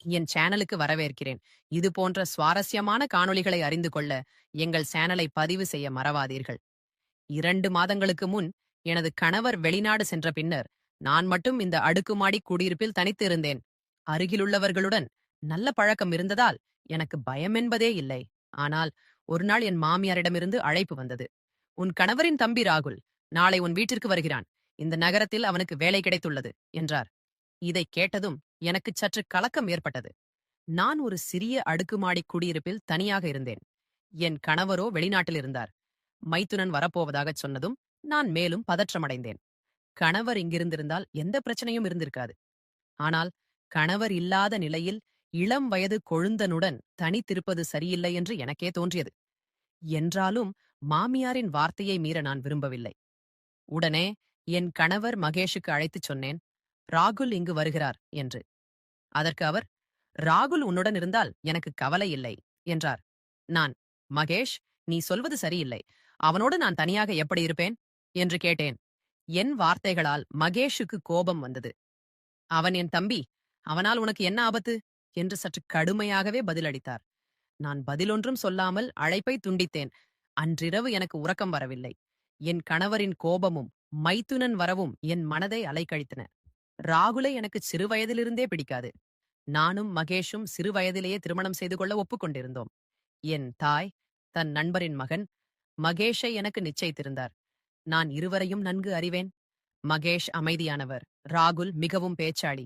என் சேனலுக்கு வரவேற்கிறேன். இது போன்ற சுவாரஸ்யமான காணொளிகளை அறிந்து கொள்ள எங்கள் சேனலை பதிவு செய்ய மறவாதீர்கள். 2 மாதங்களுக்கு முன் எனது கணவர் வெளிநாடு சென்ற பின்னர் நான் மட்டும் இந்த அடுக்குமாடி குடியிருப்பில் தனித்து இருந்தேன். அருகிலுள்ளவர்களுடன் நல்ல பழக்கம் இருந்ததால் எனக்கு பயம் என்பதே இல்லை. ஆனால் ஒரு நாள் என் மாமியாரிடமிருந்து அழைப்பு வந்தது. உன் கணவரின் தம்பி ராகுல் நாளை உன் வீட்டிற்கு வருகிறான். இந்த நகரத்தில் அவனுக்கு வேலை கிடைத்துள்ளது என்றார். இதை கேட்டதும் எனக்கு சற்று கலக்கம் ஏற்பட்டது. நான் ஒரு சிறிய அடுக்குமாடி குடியிருப்பில் தனியாக இருந்தேன். என் கணவரோ வெளிநாட்டில் இருந்தார். மைத்துனன் வரப்போவதாகச் சொன்னதும் நான் மேலும் பதற்றமடைந்தேன். கணவர் இங்கிருந்திருந்தால் எந்த பிரச்சனையும் இருந்திருக்காது. ஆனால் கணவர் இல்லாத நிலையில் இளம் வயது கொழுந்தனுடன் தனித்திருப்பது சரியில்லை என்று எனக்கே தோன்றியது. என்றாலும் மாமியாரின் வார்த்தையை மீற நான் விரும்பவில்லை. உடனே என் கணவர் மகேஷுக்கு அழைத்துச் சொன்னேன், ராகுல் இங்கு வருகிறார் என்று. அதற்கு அவர், ராகுல் உன்னுடன் இருந்தால் எனக்கு கவலை இல்லை என்றார். நான், மகேஷ், நீ சொல்வது சரியில்லை. அவனோடு நான் தனியாக எப்படி இருப்பேன் என்று கேட்டேன். என் வார்த்தைகளால் மகேஷுக்கு கோபம் வந்தது. அவன் என் தம்பி. அவனால் உனக்கு என்ன ஆபத்து என்று சற்று கடுமையாகவே பதிலளித்தார். நான் பதிலொன்றும் சொல்லாமல் அழைப்பை துண்டித்தேன். அன்றிரவு எனக்கு உறக்கம் வரவில்லை. என் கணவரின் கோபமும் மைத்துனன் வரவும் என் மனதை அலைக்கழித்தன. ராகுலை எனக்கு சிறு வயதிலிருந்தே பிடிக்காது. நானும் மகேஷும் சிறு வயதிலேயே திருமணம் செய்து கொள்ள ஒப்புக்கொண்டிருந்தோம். என் தாய் தன் நண்பரின் மகன் மகேஷை எனக்கு நிச்சயித்திருந்தார். நான் இருவரையும் நன்கு அறிவேன். மகேஷ் அமைதியானவர், ராகுல் மிகவும் பேச்சாளி.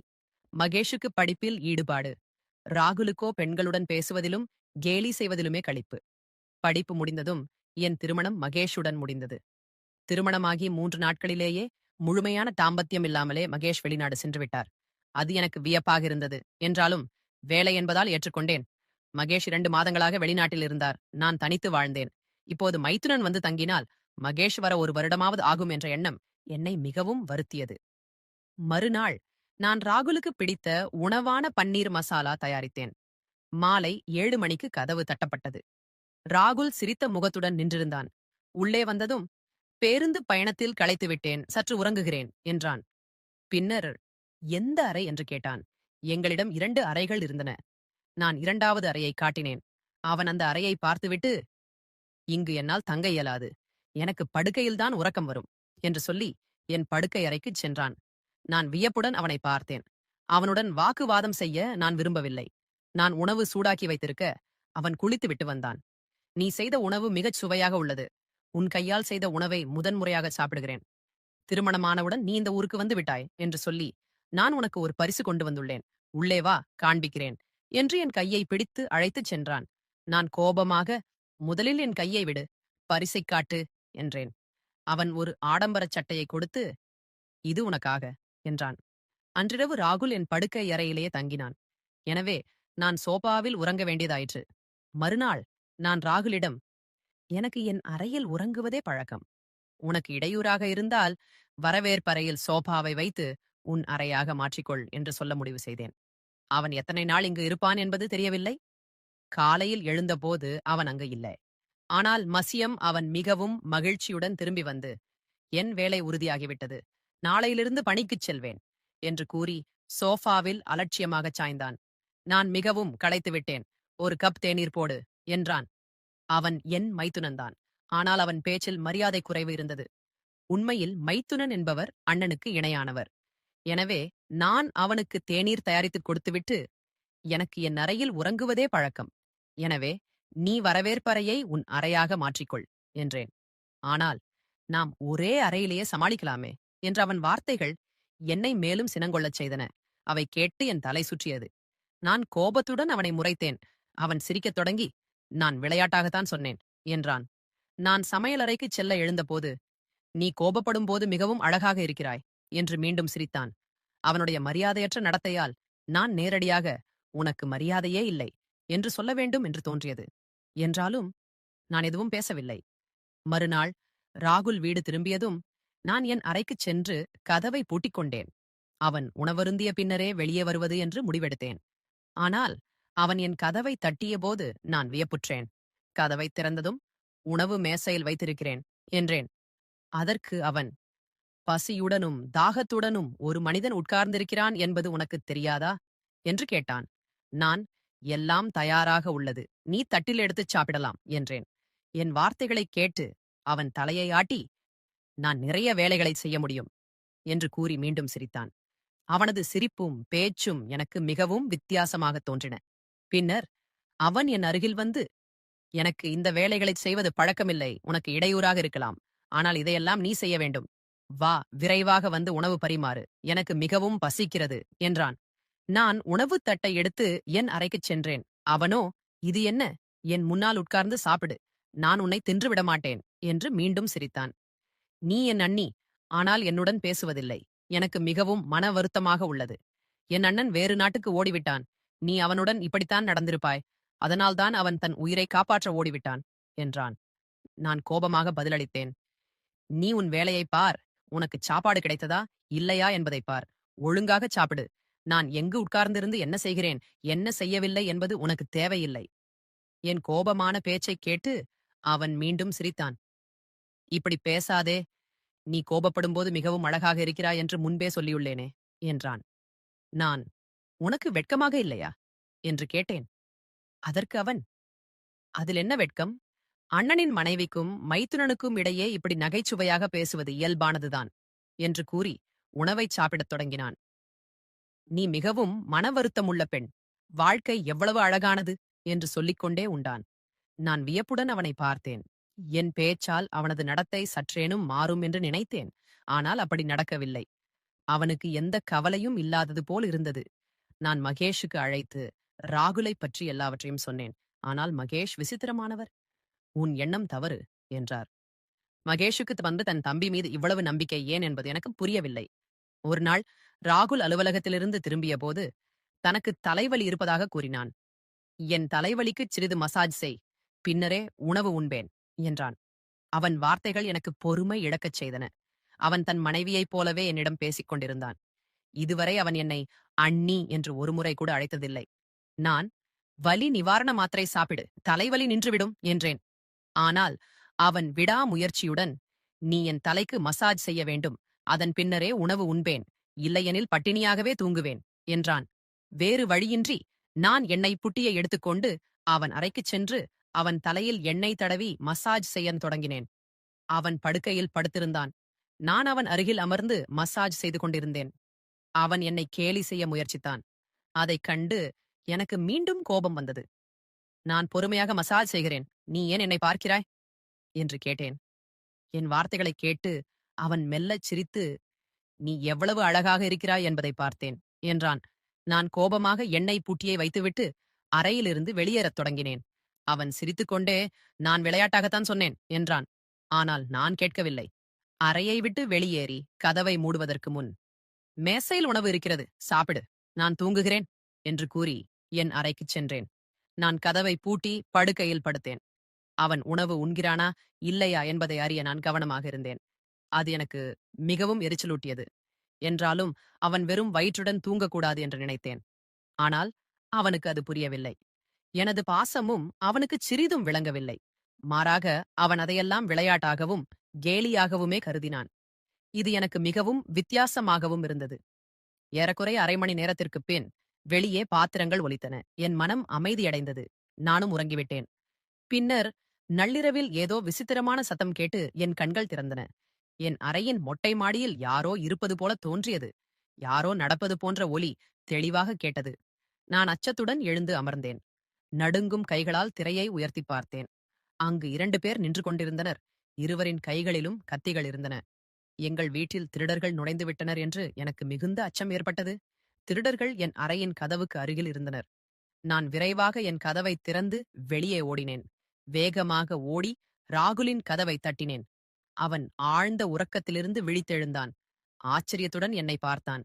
மகேஷுக்கு படிப்பில் ஈடுபாடு, ராகுலுக்கோ பெண்களுடன் பேசுவதிலும் கேலி செய்வதிலுமே களிப்பு. படிப்பு முடிந்ததும் என் திருமணம் மகேஷுடன் முடிந்தது. திருமணமாகி 3 நாட்களிலேயே முழுமையான தாம்பத்தியம் இல்லாமலே மகேஷ் வெளிநாடு சென்று விட்டார். அது எனக்கு வியப்பாக இருந்தது. என்றாலும் வேலை என்பதால் ஏற்றுக்கொண்டேன். மகேஷ் 2 மாதங்களாக வெளிநாட்டில் இருந்தார். நான் தனித்து வாழ்ந்தேன். இப்போது மைத்துனன் வந்து தங்கினால் மகேஷ் வர 1 வருடமாவது ஆகும் என்ற எண்ணம் என்னை மிகவும் வருத்தியது. மறுநாள் நான் ராகுலுக்கு பிடித்த உணவான பன்னீர் மசாலா தயாரித்தேன். மாலை 7 மணிக்கு கதவு தட்டப்பட்டது. ராகுல் சிரித்த முகத்துடன் நின்றிருந்தான். உள்ளே வந்ததும், பேருந்து பயணத்தில் களைத்துவிட்டேன், சற்று உறங்குகிறேன் என்றான். பின்னர், எந்த அறை என்று கேட்டான். எங்களிடம் 2 அறைகள் இருந்தன. நான் 2வது அறையை காட்டினேன். அவன் அந்த அறையை பார்த்துவிட்டு, இங்கு என்னால் தங்க இயலாது. எனக்கு படுக்கையில்தான் உறக்கம் வரும் என்று சொல்லி என் படுக்கை அறைக்குச் சென்றான். நான் வியப்புடன் அவனை பார்த்தேன். அவனுடன் வாக்குவாதம் செய்ய நான் விரும்பவில்லை. நான் உணவு சூடாக்கி வைத்திருக்க அவன் குளித்துவிட்டு வந்தான். நீ செய்த உணவு மிகச் சுவையாக உள்ளது. உன் கையால் செய்த உணவை முதன்முறையாக சாப்பிடுகிறேன். திருமணமானவுடன் நீ இந்த ஊருக்கு வந்து விட்டாய் என்று சொல்லி, நான் உனக்கு ஒரு பரிசு கொண்டு வந்துள்ளேன். உள்ளே வா, காண்பிக்கிறேன் என்று என் கையை பிடித்து அழைத்துச் சென்றான். நான் கோபமாக, முதலில் என் கையை விடு, பரிசைக் காட்டு என்றேன். அவன் ஒரு ஆடம்பரச் சட்டையை கொடுத்து, இது உனக்காக என்றான். அன்றிரவு ராகுல் என் படுக்கை அறையிலேயே தங்கினான். எனவே நான் சோபாவில் உறங்க வேண்டியதாயிற்று. மறுநாள் நான் ராகுலிடம், எனக்கு என் அறையில் உறங்குவதே பழக்கம். உனக்கு இடையூறாக இருந்தால் வரவேற்பறையில் சோபாவை வைத்து உன் அறையாக மாற்றிக்கொள் என்று சொல்ல முடிவு செய்தேன். அவன் எத்தனை நாள் இங்கு இருப்பான் என்பது தெரியவில்லை. காலையில் எழுந்தபோது அவன் அங்கு இல்லை. ஆனால் மதியம் அவன் மிகவும் மகிழ்ச்சியுடன் திரும்பி வந்து, என் வேலை உறுதியாகிவிட்டது, நாளையிலிருந்து பணிக்குச் செல்வேன் என்று கூறி சோஃபாவில் அலட்சியமாகச் சாய்ந்தான். நான் மிகவும் களைத்துவிட்டேன். ஒரு கப் தேநீர் போடு என்றான். அவன் என் மைத்துனன்தான். ஆனால் அவன் பேச்சில் மரியாதை குறைவு இருந்தது. உண்மையில் மைத்துனன் என்பவர் அண்ணனுக்கு இணையானவர். எனவே நான் அவனுக்கு தேநீர் தயாரித்துக் கொடுத்துவிட்டு, எனக்கு என் அறையில் உறங்குவதே பழக்கம். எனவே நீ வரவேற்பறையை உன் அறையாக மாற்றிக்கொள் என்றேன். ஆனால் நாம் ஒரே அறையிலேயே சமாளிக்கலாமே என்ற அவன் வார்த்தைகள் என்னை மேலும் சினங்கொள்ளச் செய்தன. அவை கேட்டு என் தலை சுற்றியது. நான் கோபத்துடன் அவனை முறைத்தேன். அவன் சிரிக்கத் தொடங்கி, நான் விளையாட்டாகத்தான் சொன்னேன் என்றான். நான் சமையலறைக்குச் செல்ல எழுந்தபோது, நீ கோபப்படும் போது மிகவும் அழகாக இருக்கிறாய் என்று மீண்டும் சிரித்தான். அவனுடைய மரியாதையற்ற நடத்தையால் நான் நேரடியாக, உனக்கு மரியாதையே இல்லை என்று சொல்ல வேண்டும் என்று தோன்றியது. என்றாலும் நான் எதுவும் பேசவில்லை. மறுநாள் ராகுல் வீடு திரும்பியதும் நான் என் அறைக்குச் சென்று கதவை பூட்டிக் கொண்டேன். அவன் உணவருந்திய பின்னரே வெளியே வருவது என்று முடிவெடுத்தேன். ஆனால் அவன் என் கதவை தட்டியபோது நான் வியப்புற்றேன். கதவை திறந்ததும், உணவு மேசையில் வைத்திருக்கிறேன் என்றேன். அதற்கு அவன், பசியுடனும் தாகத்துடனும் ஒரு மனிதன் உட்கார்ந்திருக்கிறான் என்பது உனக்குத் தெரியாதா என்று கேட்டான். நான், எல்லாம் தயாராக உள்ளது, நீ தட்டில் எடுத்துச் சாப்பிடலாம் என்றேன். என் வார்த்தைகளைக் கேட்டு அவன் தலையை ஆட்டி, நான் நிறைய வேலைகளை செய்ய முடியும் என்று கூறி மீண்டும் சிரித்தான். அவனது சிரிப்பும் பேச்சும் எனக்கு மிகவும் வித்தியாசமாகத் தோன்றின. பின்னர் அவன் என் அருகில் வந்து, எனக்கு இந்த வேலைகளைச் செய்வது பழக்கமில்லை, உனக்கு இடையூறாக இருக்கலாம், ஆனால் இதையெல்லாம் நீ செய்ய வேண்டும். வா, விரைவாக வந்து உணவு பரிமாறு, எனக்கு மிகவும் பசிக்கிறது என்றான். நான் உணவுத் தட்டை எடுத்து என் அறைக்குச் சென்றேன். அவனோ, இது என்ன, என் முன்னால் உட்கார்ந்து சாப்பிடு, நான் உன்னை தின்று விடமாட்டேன் என்று மீண்டும் சிரித்தான். நீ என் அண்ணி, ஆனால் என்னுடன் பேசுவதில்லை, எனக்கு மிகவும் மன வருத்தமாக உள்ளது. என் அண்ணன் வேறு நாட்டுக்கு ஓடிவிட்டான், நீ அவனுடன் இப்படித்தான் நடந்திருப்பாய், அதனால்தான் அவன் தன் உயிரை காப்பாற்ற ஓடிவிட்டான் என்றான். நான் கோபமாக பதிலளித்தேன். நீ உன் வேலையைப் பார், உனக்கு சாப்பாடு கிடைத்ததா இல்லையா என்பதைப் பார், ஒழுங்காகச் சாப்பிடு. நான் எங்கு உட்கார்ந்திருந்து என்ன செய்கிறேன், என்ன செய்யவில்லை என்பது உனக்கு தேவையில்லை. என் கோபமான பேச்சைக் கேட்டு அவன் மீண்டும் சிரித்தான். இப்படி பேசாதே, நீ கோபப்படும்போது மிகவும் அழகாக இருக்கிறாய் என்று முன்பே சொல்லியுள்ளேனே என்றான். நான், உனக்கு வெட்கமாக இல்லையா என்று கேட்டேன். அதற்கு அவன், அதில் என்ன வெட்கம், அண்ணனின் மனைவிக்கும் மைத்துனனுக்கும் இடையே இப்படி நகைச்சுவையாக பேசுவது இயல்பானதுதான் என்று கூறி உணவைச் சாப்பிடத் தொடங்கினான். நீ மிகவும் மன வருத்தமுள்ள பெண், வாழ்க்கை எவ்வளவு அழகானது என்று சொல்லிக்கொண்டே உண்டான். நான் வியப்புடன் அவனை பார்த்தேன். என் பேச்சால் அவனது நடத்தை சற்றேனும் மாறும் என்று நினைத்தேன். ஆனால் அப்படி நடக்கவில்லை. அவனுக்கு எந்த கவலையும் இல்லாதது போல் இருந்தது. நான் மகேஷுக்கு அழைத்து ராகுலை பற்றி எல்லாவற்றையும் சொன்னேன். ஆனால் மகேஷ் விசித்திரமானவர். உன் எண்ணம் தவறு என்றார். மகேஷுக்கு வந்து தன் தம்பி மீது இவ்வளவு நம்பிக்கை ஏன் என்பது எனக்கு புரியவில்லை. ஒரு நாள் ராகுல் அலுவலகத்திலிருந்து திரும்பிய போது தனக்கு தலைவலி இருப்பதாக கூறினான். என் தலைவலிக்கு சிறிது மசாஜ் செய், பின்னரே உணவு உண்பேன் என்றான். அவன் வார்த்தைகள் எனக்கு பொறுமை இழக்கச் செய்தன. அவன் தன் மனைவியைப் போலவே என்னிடம் பேசிக் கொண்டிருந்தான். இதுவரை அவன் என்னை அண்ணி என்று ஒருமுறை கூட அழைத்ததில்லை. நான், வலி நிவாரண மாத்திரை சாப்பிடு, தலைவலி நின்றுவிடும் என்றேன். ஆனால் அவன் விடாமுயற்சியுடன், நீ என் தலைக்கு மசாஜ் செய்ய வேண்டும், அதன் பின்னரே உணவு உண்பேன், இல்லையெனில் பட்டினியாகவே தூங்குவேன் என்றான். வேறு வழியின்றி நான் எண்ணெய் புட்டியை எடுத்துக்கொண்டு அவன் அறைக்குச் சென்று அவன் தலையில் எண்ணெய் தடவி மசாஜ் செய்யத் தொடங்கினேன். அவன் படுக்கையில் படுத்திருந்தான். நான் அவன் அருகில் அமர்ந்து மசாஜ் செய்து கொண்டிருந்தேன். அவன் என்னை கேலி செய்ய முயற்சித்தான். அதைக் கண்டு எனக்கு மீண்டும் கோபம் வந்தது. நான் பொறுமையாக மசாஜ் செய்கிறேன், நீ ஏன் என்னை பார்க்கிறாய் என்று கேட்டேன். என் வார்த்தைகளைக் கேட்டு அவன் மெல்லச் சிரித்து, நீ எவ்வளவு அழகாக இருக்கிறாய் என்பதை பார்த்தேன் என்றான். நான் கோபமாக எண்ணெய் பூட்டியை வைத்துவிட்டு அறையிலிருந்து வெளியேறத் தொடங்கினேன். அவன் சிரித்துக்கொண்டே, நான் விளையாட்டாகத்தான் சொன்னேன் என்றான். ஆனால் நான் கேட்கவில்லை. அறையை விட்டு வெளியேறி கதவை மூடுவதற்கு முன், மேசையில் உணவு இருக்கிறது, சாப்பிடு, நான் தூங்குகிறேன் என்று கூறி என் அறைக்குச் சென்றேன். நான் கதவை பூட்டி படுக்கையில் படுத்தேன். அவன் உணவு உண்கிறானா இல்லையா என்பதை அறிய நான் கவனமாக இருந்தேன். அது எனக்கு மிகவும் எரிச்சலூட்டியது. என்றாலும் அவன் வெறும் வயிற்றுடன் தூங்கக்கூடாது என்று நினைத்தேன். ஆனால் அவனுக்கு அது புரியவில்லை. எனது பாசமும் அவனுக்கு சிறிதும் விளங்கவில்லை. மாறாக அவன் அதையெல்லாம் விளையாட்டாகவும் கேலியாகவுமே கருதினான். இது எனக்கு மிகவும் வித்தியாசமாகவும் இருந்தது. ஏறக்குறைய அரை மணி நேரத்திற்குப் பின் வெளியே பாத்திரங்கள் ஒலித்தன. என் மனம் அமைதியடைந்தது. நானும் உறங்கிவிட்டேன். பின்னர் நள்ளிரவில் ஏதோ விசித்திரமான சத்தம் கேட்டு என் கண்கள் திறந்தன. என் அறையின் மொட்டை மாடியில் யாரோ இருப்பது போல தோன்றியது. யாரோ நடப்பது போன்ற ஒலி தெளிவாக கேட்டது. நான் அச்சத்துடன் எழுந்து அமர்ந்தேன். நடுங்கும் கைகளால் திரையை உயர்த்தி பார்த்தேன். அங்கு 2 பேர் நின்று கொண்டிருந்தனர். இருவரின் கைகளிலும் கத்திகள் இருந்தன. எங்கள் வீட்டில் திருடர்கள் நுழைந்து விட்டனர் என்று எனக்கு மிகுந்த அச்சம் ஏற்பட்டது. திருடர்கள் என் அறையின் கதவுக்கு அருகில் இருந்தனர். நான் விரைவாக என் கதவை திறந்து வெளியே ஓடினேன். வேகமாக ஓடி ராகுலின் கதவை தட்டினேன். அவன் ஆழ்ந்த உறக்கத்திலிருந்து விழித்தெழுந்தான். ஆச்சரியத்துடன் என்னை பார்த்தான்.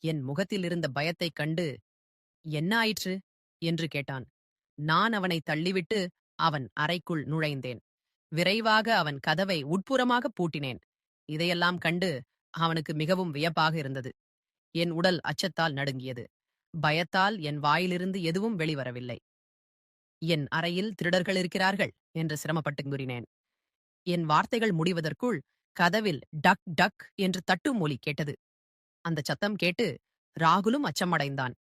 என் முகத்தில் இருந்த பயத்தைக் கண்டு, என்ன ஆயிற்று என்று கேட்டான். நான் அவனை தள்ளிவிட்டு அவன் அறைக்குள் நுழைந்தேன். விரைவாக அவன் கதவை உட்புறமாக பூட்டினேன். இதையெல்லாம் கண்டு அவனுக்கு மிகவும் வியப்பாக இருந்தது. என் உடல் அச்சத்தால் நடுங்கியது. பயத்தால் என் வாயிலிருந்து எதுவும் வெளிவரவில்லை. என் அறையில் திருடர்கள் இருக்கிறார்கள் என்று சிரமப்பட்டு கூறினேன். என் வார்த்தைகள் முடிவதற்குள் கதவில் டக் டக் என்று தட்டும் ஒலி கேட்டது. அந்த சத்தம் கேட்டு ராகுலும் அச்சமடைந்தான்.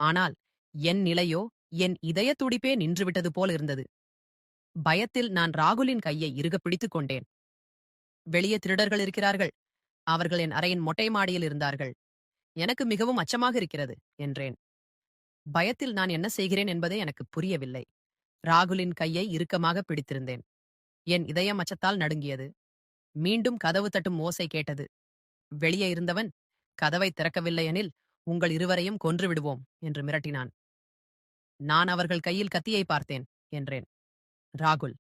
ஆனால் என் நிலையோ என் இதய துடிப்பே நின்றுவிட்டது போல் இருந்தது. பயத்தில் நான் ராகுலின் கையை இறுகப் பிடித்துக் கொண்டேன். வெளியே திருடர்கள் இருக்கிறார்கள். அவர்கள் என் அறையின் மொட்டை மாடியில் இருந்தார்கள். எனக்கு மிகவும் அச்சமாக இருக்கிறது என்றேன். பயத்தில் நான் என்ன செய்கிறேன் என்பதே எனக்கு புரியவில்லை. ராகுலின் கையை இறுக்கமாக பிடித்திருந்தேன். என் இதயம் அச்சத்தால் நடுங்கியது. மீண்டும் கதவு தட்டும் ஓசை கேட்டது. வெளியே இருந்தவன், கதவை திறக்கவில்லையெனில் உங்கள் இருவரையும் கொன்று விடுவோம் என்று மிரட்டினான். நான் அவர்கள் கையில் கத்தியை பார்த்தேன் என்றேன். ராகுல்,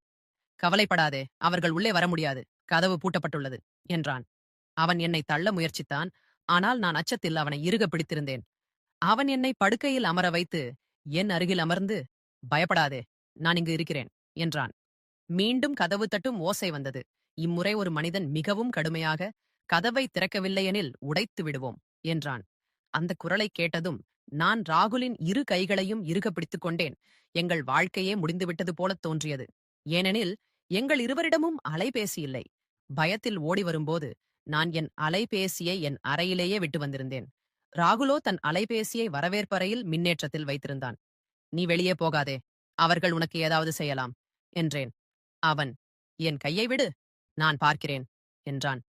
கவலைப்படாதே, அவர்கள் உள்ளே வர முடியாது, கதவு பூட்டப்பட்டுள்ளது என்றான். அவன் என்னை தள்ள முயற்சித்தான். ஆனால் நான் அச்சத்தில் அவனை இறுக பிடித்திருந்தேன். அவன் என்னை படுக்கையில் அமர வைத்து என் அருகில் அமர்ந்து, பயப்படாதே, நான் இங்கு இருக்கிறேன் என்றான். மீண்டும் கதவு தட்டும் ஓசை வந்தது. இம்முறை ஒரு மனிதன் மிகவும் கடுமையாக, கதவை திறக்கவில்லையெனில் உடைத்து விடுவோம் என்றான். அந்த குரலை கேட்டதும் நான் ராகுலின் இரு கைகளையும் இறுக பிடித்துக் கொண்டேன். எங்கள் வாழ்க்கையே முடிந்துவிட்டது போலத் தோன்றியது. ஏனெனில் எங்கள் இருவரிடமும் அலைபேசி இல்லை. பயத்தில் ஓடி வரும்போது நான் என் அலைபேசியை என் அறையிலேயே விட்டு வந்திருந்தேன். ராகுலோ தன் அலைபேசியை வரவேற்பறையில் மின்னேற்றத்தில் வைத்திருந்தான். நீ வெளியே போகாதே, அவர்கள் உனக்கு ஏதாவது செய்யலாம் என்றேன். அவன், என் கையை விடு, நான் பார்க்கிறேன் என்றான்.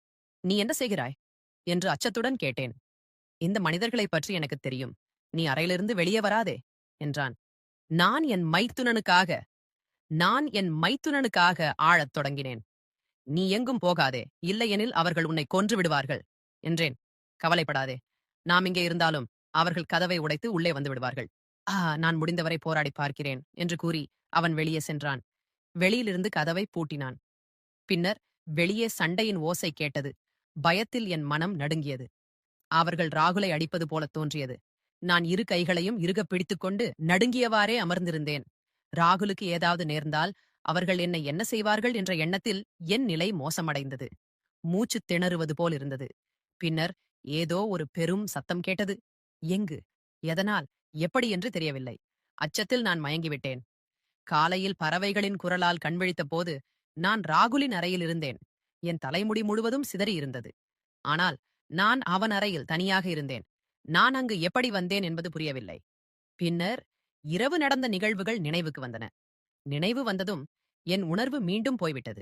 நீ என்ன செய்கிறாய் என்று அச்சத்துடன் கேட்டேன். இந்த மனிதர்களைப் பற்றி எனக்குத் தெரியும். நீ அறையிலிருந்து வெளியே வராதே என்றான். நான் என் மைத்துனனுக்காக நான் என் மைத்துனனுக்காக ஆழத் தொடங்கினேன். நீ எங்கும் போகாதே, இல்லையெனில் அவர்கள் உன்னை கொன்று விடுவார்கள் என்றேன். கவலைப்படாதே, நாம் இங்கே இருந்தாலும் அவர்கள் கதவை உடைத்து உள்ளே வந்து விடுவார்கள். நான் முடிந்தவரை போராடி பார்க்கிறேன் என்று கூறி அவன் வெளியே சென்றான். வெளியிலிருந்து கதவை பூட்டினான். பின்னர் வெளியே சண்டையின் ஓசை கேட்டது. பயத்தில் என் மனம் நடுங்கியது. அவர்கள் ராகுலை அடிப்பது போலத் தோன்றியது. நான் இரு கைகளையும் இறுகப் பிடித்துக்கொண்டு நடுங்கியவாறே அமர்ந்திருந்தேன். ராகுலுக்கு ஏதாவது நேர்ந்தால் அவர்கள் என்னை என்ன செய்வார்கள் என்ற எண்ணத்தில் என் நிலை மோசமடைந்தது. மூச்சு திணறுவது போல் இருந்தது. பின்னர் ஏதோ ஒரு பெரும் சத்தம் கேட்டது. எங்கு, எதனால், எப்படி என்று தெரியவில்லை. அச்சத்தில் நான் மயங்கிவிட்டேன். காலையில் பறவைகளின் குரலால் கண்விழித்த போது நான் ராகுலின் அறையில் இருந்தேன். என் தலைமுடி முழுவதும் சிதறியிருந்தது. ஆனால் நான் அவன் அறையில் தனியாக இருந்தேன். நான் அங்கு எப்படி வந்தேன் என்பது புரியவில்லை. பின்னர் இரவு நடந்த நிகழ்வுகள் நினைவுக்கு வந்தன. நினைவு வந்ததும் என் உணர்வு மீண்டும் போய்விட்டது.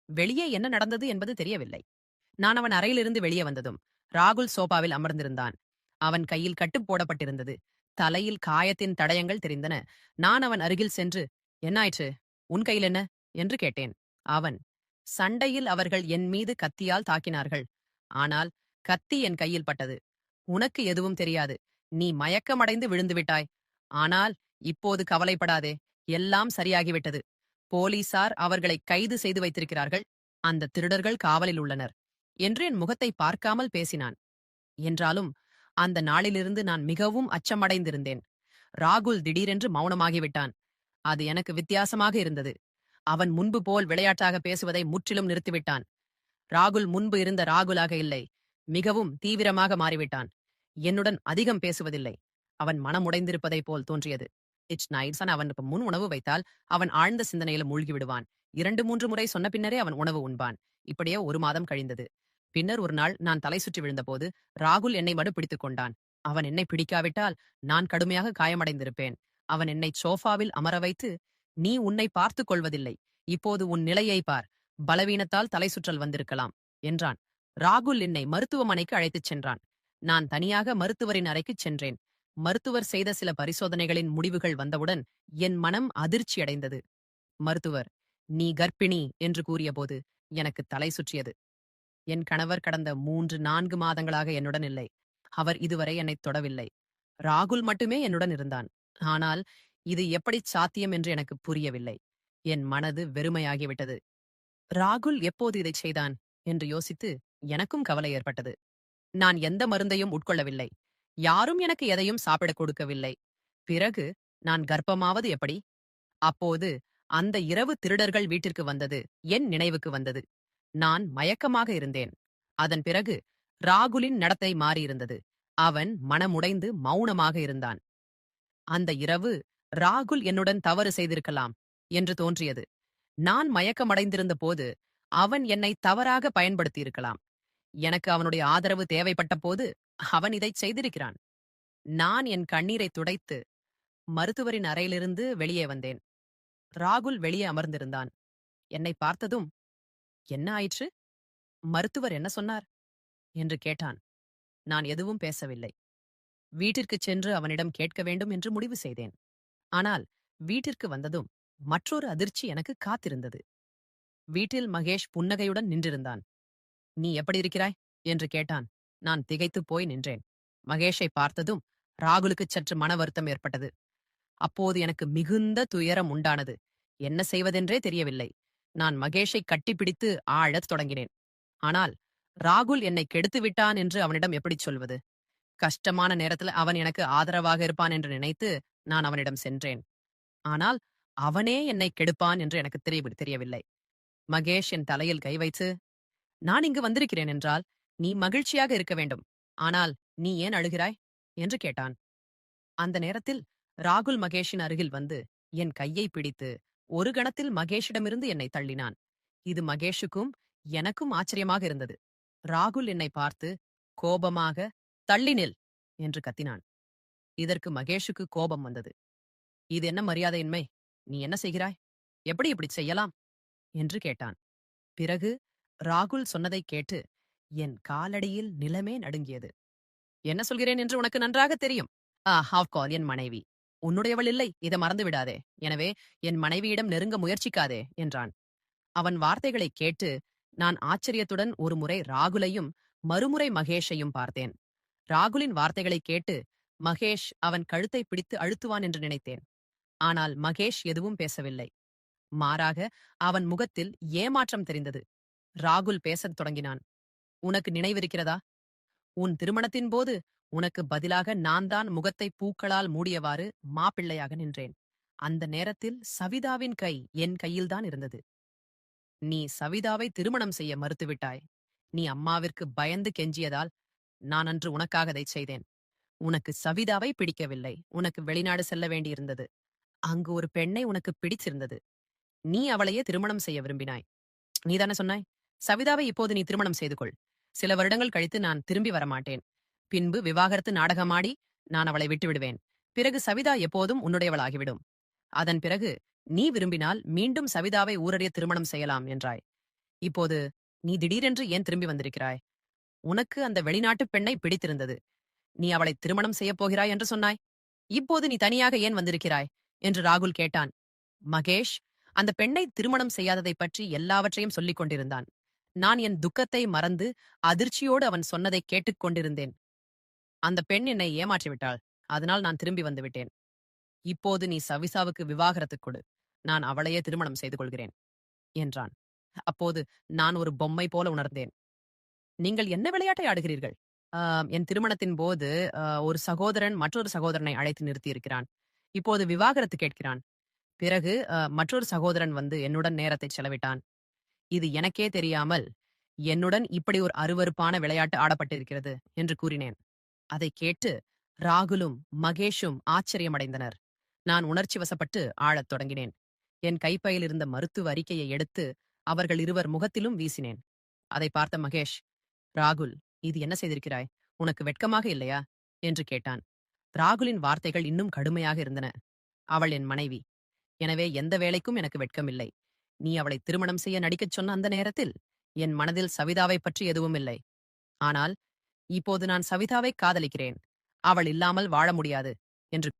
வெளியே என்ன நடந்தது என்பது தெரியவில்லை. நான் அவன் அறையிலிருந்து வெளியே வந்ததும் ராகுல் சோபாவில் அமர்ந்திருந்தான். அவன் கையில் கட்டு போடப்பட்டிருந்தது. தலையில் காயத்தின் தடயங்கள் தெரிந்தன. நான் அவன் அருகில் சென்று, என்னாயிற்று, உன் கையில் என்ன என்று கேட்டேன். அவன், சண்டையில் அவர்கள் என் மீது கத்தியால் தாக்கினார்கள். ஆனால் கத்தி என் கையில் பட்டது. உனக்கு எதுவும் தெரியாது. நீ மயக்கமடைந்து விழுந்துவிட்டாய். ஆனால் இப்போது கவலைப்படாதே, எல்லாம் சரியாகிவிட்டது. போலீசார் அவர்களை கைது செய்து வைத்திருக்கிறார்கள். அந்த திருடர்கள் காவலில் உள்ளனர் என்று என் முகத்தை பார்க்காமல் பேசினான். என்றாலும் அந்த நாளிலிருந்து நான் மிகவும் அச்சமடைந்திருந்தேன். ராகுல் திடீரென்று மௌனமாகிவிட்டான். அது எனக்கு வித்தியாசமாக இருந்தது. அவன் முன்பு போல் விளையாட்டாக பேசுவதை முற்றிலும் நிறுத்திவிட்டான். ராகுல் முன்பு இருந்த ராகுலாக இல்லை. மிகவும் தீவிரமாக மாறிவிட்டான். என்னுடன் அதிகம் பேசுவதில்லை. அவன் மனமுடைந்திருப்பதைப் போல் தோன்றியது. இட்ஸ் நைட்ஸ் அவனுக்கு முன் உணவு வைத்தால் அவன் ஆழ்ந்த சிந்தனையில மூழ்கி விடுவான். 2-3 முறை சொன்ன பின்னரே அவன் உணவு உண்பான். இப்படியே 1 மாதம் கழிந்தது. பின்னர் ஒரு நாள் நான் தலை சுற்றி விழுந்தபோது ராகுல் என்னை மடு பிடித்துக் கொண்டான். அவன் என்னை பிடிக்காவிட்டால் நான் கடுமையாக காயமடைந்திருப்பேன். அவன் என்னை சோஃபாவில் அமர வைத்து, நீ உன்னை பார்த்துக் கொள்வதில்லை, இப்போது உன் நிலையை பார், பலவீனத்தால் தலை சுற்றல் வந்திருக்கலாம் என்றான். ராகுல் என்னை மருத்துவமனைக்கு அழைத்துச் சென்றான். நான் தனியாக மருத்துவரின் அறைக்குச் சென்றேன். மருத்துவர் செய்த சில பரிசோதனைகளின் முடிவுகள் வந்தவுடன் என் மனம் அதிர்ச்சியடைந்தது. மருத்துவர், நீ கர்ப்பிணி என்று கூறியபோது எனக்கு தலை சுற்றியது. என் கணவர் கடந்த 3-4 மாதங்களாக என்னுடன் இல்லை. அவர் இதுவரை என்னைத் தொடவில்லை. ராகுல் மட்டுமே என்னுடன் இருந்தான். ஆனால் இது எப்படி சாத்தியம் என்று எனக்கு புரியவில்லை. என் மனது வெறுமையாகிவிட்டது. ராகுல் எப்போது இதைச் செய்தான் என்று யோசித்து எனக்கும் கவலை ஏற்பட்டது. நான் எந்த மருந்தையும் உட்கொள்ளவில்லை. யாரும் எனக்கு எதையும் சாப்பிடக் கொடுக்கவில்லை. பிறகு நான் கர்ப்பமாவது எப்படி? அப்போது அந்த இரவு திருடர்கள் வீட்டிற்கு வந்தது என் நினைவுக்கு வந்தது. நான் மயக்கமாக இருந்தேன். அதன் பிறகு ராகுலின் நடத்தை மாறியிருந்தது. அவன் மனமுடைந்து மௌனமாக இருந்தான். அந்த இரவு ராகுல் என்னுடன் தவறு செய்திருக்கலாம் என்று தோன்றியது. நான் மயக்கமடைந்திருந்த போது அவன் என்னை தவறாக பயன்படுத்தியிருக்கலாம். எனக்கு அவனுடைய ஆதரவு தேவைப்பட்ட போது அவன் இதைச் செய்திருக்கிறான். நான் என் கண்ணீரை துடைத்து, மருத்துவரின் அறையிலிருந்து வெளியே வந்தேன். ராகுல் வெளியே அமர்ந்திருந்தான். என்னை பார்த்ததும், "என்ன ஆயிற்று? மருத்துவர் என்ன சொன்னார்?" என்று கேட்டான். நான் எதுவும் பேசவில்லை. வீட்டிற்குச் சென்று அவனிடம் கேட்க வேண்டும் என்று முடிவு செய்தேன். ஆனால் வீட்டிற்கு வந்ததும் மற்றொரு அதிர்ச்சி எனக்கு காத்திருந்தது. வீட்டில் மகேஷ் புன்னகையுடன் நின்றிருந்தான். "நீ எப்படி இருக்கிறாய்?" என்று கேட்டான். நான் திகைத்துப் போய் நின்றேன். மகேஷை பார்த்ததும் ராகுலுக்குச் சற்று மன வருத்தம் ஏற்பட்டது. அப்போது எனக்கு மிகுந்த துயரம் உண்டானது. என்ன செய்வதென்றே தெரியவில்லை. நான் மகேஷை கட்டிப்பிடித்து ஆழத் தொடங்கினேன். ஆனால் ராகுல் என்னை கெடுத்து விட்டான் என்று அவனிடம் எப்படிச் சொல்வது? கஷ்டமான நேரத்துல அவன் எனக்கு ஆதரவாக இருப்பான் என்று நினைத்து நான் அவனிடம் சென்றேன். ஆனால் அவனே என்னை கெடுப்பான் என்று எனக்கு தெரியவில்லை. மகேஷ் என் தலையில் கை வைத்து, "நான் இங்கு வந்திருக்கிறேன் என்றால் நீ மகிழ்ச்சியாக இருக்க வேண்டும். ஆனால் நீ ஏன் அழுகிறாய்?" என்று கேட்டான். அந்த நேரத்தில் ராகுல் மகேஷின் அருகில் வந்து என் கையை பிடித்து ஒரு கணத்தில் மகேஷிடமிருந்து என்னை தள்ளினான். இது மகேஷுக்கும் எனக்கும் ஆச்சரியமாக இருந்தது. ராகுல் என்னை பார்த்து கோபமாக, "தள்ளி நில்" என்று கத்தினான். இதற்கு மகேஷுக்கு கோபம் வந்தது. "இது என்ன மரியாதையின்மை? நீ என்ன செய்கிறாய்? எப்படி இப்படி செய்யலாம்?" என்று கேட்டான். பிறகு ராகுல் சொன்னதைக் கேட்டு என் காலடியில் நிலமே நடுங்கியது. "என்ன சொல்கிறேன் என்று உனக்கு நன்றாக தெரியும். ஆஃப்கால் என் மனைவி. உன்னுடையவள் இல்லை, இதை மறந்து விடாதே. எனவே என் மனைவியிடம் நெருங்க முயற்சிக்காதே" என்றான். அவன் வார்த்தைகளைக் கேட்டு நான் ஆச்சரியத்துடன் ஒருமுறை ராகுலையும் மறுமுறை மகேஷையும் பார்த்தேன். ராகுலின் வார்த்தைகளைக் கேட்டு மகேஷ் அவன் கழுத்தை பிடித்து அழுத்துவான் என்று நினைத்தேன். ஆனால் மகேஷ் எதுவும் பேசவில்லை. மாறாக அவன் முகத்தில் ஏமாற்றம் தெரிந்தது. ராகுல் பேசத் தொடங்கினான். "உனக்கு நினைவிருக்கிறதா? உன் திருமணத்தின் போது உனக்கு பதிலாக நான் தான் முகத்தை பூக்களால் மூடியவாறு மாப்பிள்ளையாக நின்றேன். அந்த நேரத்தில் சவிதாவின் கை என் கையில்தான் இருந்தது. நீ சவிதாவை திருமணம் செய்ய மறுத்துவிட்டாய். நீ அம்மாவிற்கு பயந்து கெஞ்சியதால் நான் அன்று உனக்காக அதைச் செய்தேன். உனக்கு சவிதாவை பிடிக்கவில்லை. உனக்கு வெளிநாடு செல்ல வேண்டியிருந்தது. அங்கு ஒரு பெண்ணை உனக்கு பிடிச்சிருந்தது. நீ அவளையே திருமணம் செய்ய விரும்பினாய். நீதானே சொன்னாய்? சவிதாவை இப்போது நீ திருமணம் செய்து கொள். சில வருடங்கள் கழித்து நான் திரும்பி வரமாட்டேன். பின்பு விவாகரத்து நாடகமாடி நான் அவளை விட்டுவிடுவேன். பிறகு சவிதா எப்போதும் உன்னுடையவளாகிவிடும். அதன் பிறகு நீ விரும்பினால் மீண்டும் சவிதாவை ஊரறிய திருமணம் செய்யலாம் என்றாய். இப்போது நீ திடீரென்று ஏன் திரும்பி வந்திருக்கிறாய்? உனக்கு அந்த வெளிநாட்டு பெண்ணை பிடித்திருந்தது. நீ அவளை திருமணம் செய்யப் போகிறாய் என்று சொன்னாய். இப்போது நீ தனியாக ஏன் வந்திருக்கிறாய் என்று ராகுல் கேட்டான். மகேஷ் அந்த பெண்ணை திருமணம் செய்யாததைப் பற்றி எல்லாவற்றையும் சொல்லிக் கொண்டிருந்தான். நான் என் துக்கத்தை மறந்து அதிர்ச்சியோடு அவன் சொன்னதை கேட்டுக் கொண்டிருந்தேன். அந்த பெண் என்னை ஏமாற்றிவிட்டாள். அதனால் நான் திரும்பி வந்துவிட்டேன். இப்போது நீ சவிசாவுக்கு விவாகரத்து கொடு. நான் அவளையே திருமணம் செய்து கொள்கிறேன் என்றான். அப்போது நான் ஒரு பொம்மை போல உணர்ந்தேன். நீங்கள் என்ன விளையாட்டை ஆடுகிறீர்கள்? என் திருமணத்தின் போது ஒரு சகோதரன் மற்றொரு சகோதரனை அழைத்து நிறுத்தியிருக்கிறான். இப்போது விவாகரத்து கேட்கிறான். பிறகு மற்றொரு சகோதரன் வந்து என்னுடன் நேரத்தை செலவிட்டான். இது எனக்கே தெரியாமல் என்னுடன் இப்படி ஒரு அருவருப்பான விளையாட்டு ஆடப்பட்டிருக்கிறது என்று கூறினேன். அதைக் கேட்டு ராகுலும் மகேஷும் ஆச்சரியமடைந்தனர். நான் உணர்ச்சி வசப்பட்டு ஆழத் தொடங்கினேன். என் கைப்பையில் இருந்த மருத்துவ அறிக்கையை எடுத்து அவர்கள் இருவர் முகத்திலும் வீசினேன். அதை பார்த்த மகேஷ், "ராகுல், இது என்ன செய்திருக்கிறாய்? உனக்கு வெட்கமாக இல்லையா?" என்று கேட்டான். ராகுலின் வார்த்தைகள் இன்னும் கடுமையாக இருந்தன. "அவள் என் மனைவி. எனவே எந்த வேலைக்கும் எனக்கு வெட்கமில்லை. நீ அவளை திருமணம் செய்ய நடிக்கச் சொன்ன அந்த நேரத்தில் என் மனதில் சவிதாவைப் பற்றி எதுவும் இல்லை. ஆனால் இப்போது நான் சவிதாவை காதலிக்கிறேன். அவள் இல்லாமல் வாழ முடியாது" என்று